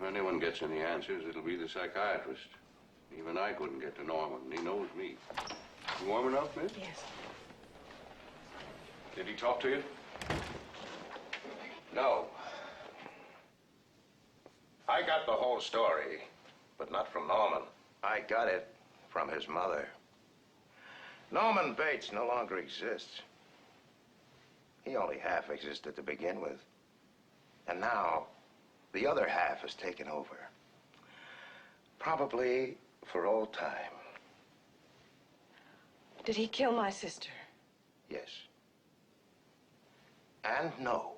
anyone gets any answers, it'll be the psychiatrist. Even I couldn't get to Norman, and he knows me. You warm enough, miss? Yes. Did he talk to you? No. I got the whole story, but not from Norman. I got it from his mother. Norman Bates no longer exists. He only half existed to begin with. And now, the other half has taken over. Probably for all time. Did he kill my sister? Yes. And no.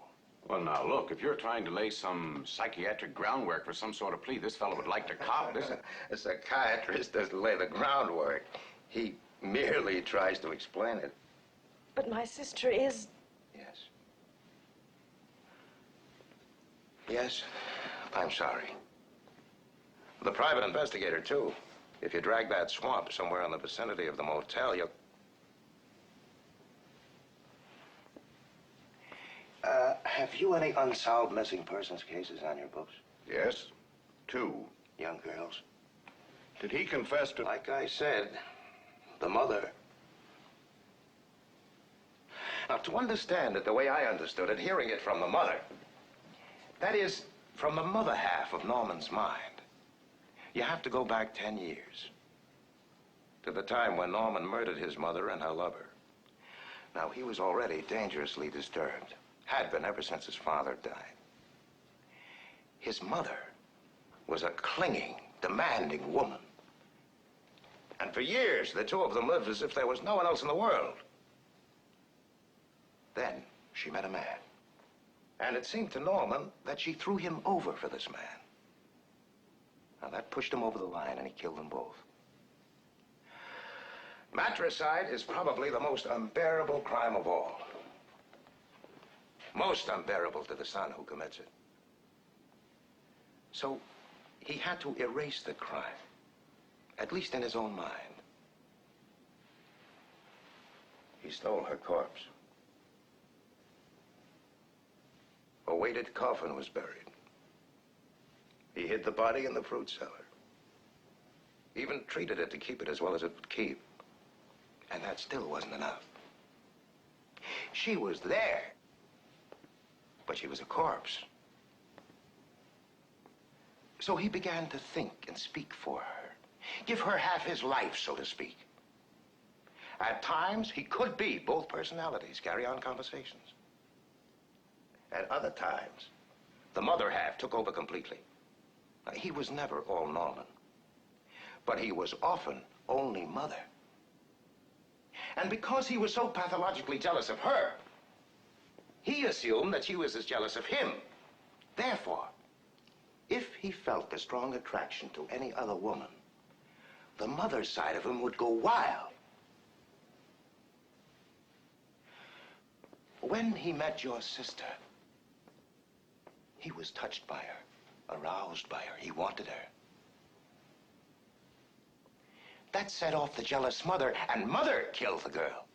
Well, now, look, if you're trying to lay some psychiatric groundwork for some sort of plea, this fellow would like to cop this. A psychiatrist doesn't lay the groundwork. He merely tries to explain it. But my sister is... Yes. Yes, I'm sorry. The private investigator, too. If you drag that swamp somewhere in the vicinity of the motel, you'll... Have you any unsolved missing persons cases on your books? Yes, 2. Young girls? Did he confess to... Like I said, the mother. Now, to understand it the way I understood it, hearing it from the mother, that is, from the mother half of Norman's mind, you have to go back 10 years. To the time when Norman murdered his mother and her lover. Now, he was already dangerously disturbed. Had been ever since his father died. His mother was a clinging, demanding woman. And for years, the two of them lived as if there was no one else in the world. Then, she met a man. And it seemed to Norman that she threw him over for this man. Now, that pushed him over the line, and he killed them both. Matricide is probably the most unbearable crime of all. Most unbearable to the son who commits it. So, he had to erase the crime, at least in his own mind. He stole her corpse. A weighted coffin was buried. He hid the body in the fruit cellar. Even treated it to keep it as well as it would keep. And that still wasn't enough. She was there, but she was a corpse. So he began to think and speak for her. Give her half his life, so to speak. At times, he could be both personalities, carry on conversations. At other times, the mother half took over completely. Now, he was never all Norman, but he was often only mother. And because he was so pathologically jealous of her, he assumed that she was as jealous of him. Therefore, if he felt a strong attraction to any other woman, the mother side of him would go wild. When he met your sister, he was touched by her, aroused by her. He wanted her. That set off the jealous mother, and mother killed the girl.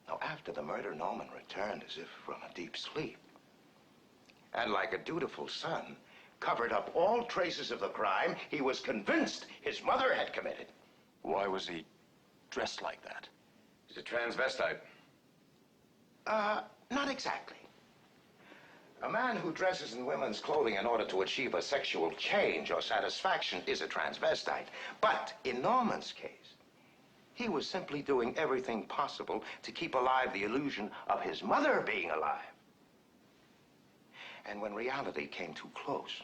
Now, after the murder, Norman returned as if from a deep sleep. And like a dutiful son, covered up all traces of the crime he was convinced his mother had committed. Why was he dressed like that? He's a transvestite. Not exactly. A man who dresses in women's clothing in order to achieve a sexual change or satisfaction is a transvestite. But in Norman's case, he was simply doing everything possible to keep alive the illusion of his mother being alive. And when reality came too close,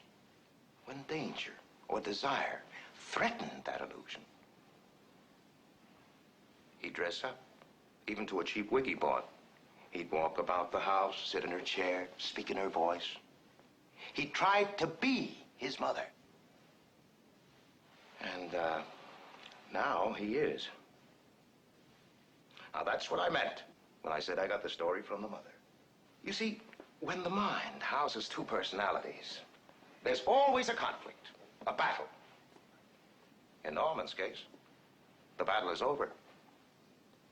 when danger or desire threatened that illusion, he'd dress up, even to a cheap wig he bought. He'd walk about the house, sit in her chair, speak in her voice. He tried to be his mother. And now he is. Now, that's what I meant when I said I got the story from the mother. You see, when the mind houses two personalities, there's always a conflict, a battle. In Norman's case, the battle is over,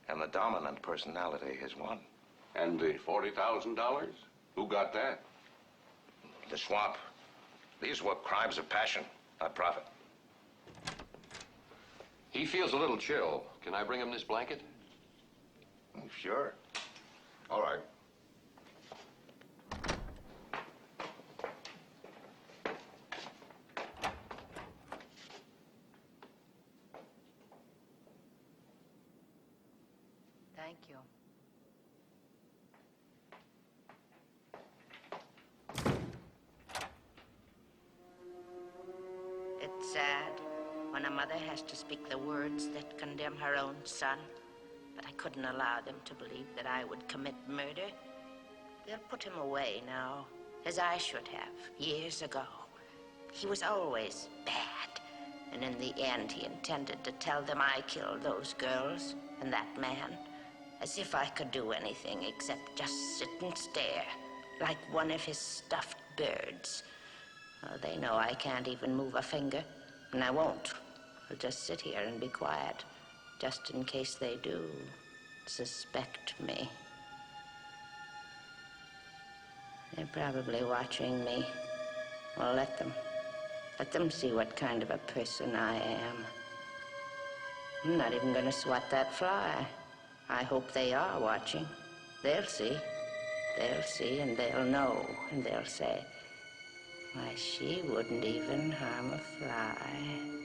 and the dominant personality has won. And the $40,000? Who got that? the swamp. These were crimes of passion, not profit. He feels a little chill. Can I bring him this blanket? Sure. All right. Thank you. It's sad when a mother has to speak the words that condemn her own son, but I couldn't allow them to believe that I would commit murder. They'll put him away now, as I should have, years ago. He was always bad, and in the end he intended to tell them I killed those girls and that man, as if I could do anything except just sit and stare, like one of his stuffed birds. Oh, they know I can't even move a finger, and I won't. I'll just sit here and be quiet, just in case they do suspect me. They're probably watching me. Well, let them. Let them see what kind of a person I am. I'm not even gonna swat that fly. I hope they are watching. They'll see. They'll see, and they'll know, and they'll say, why, she wouldn't even harm a fly.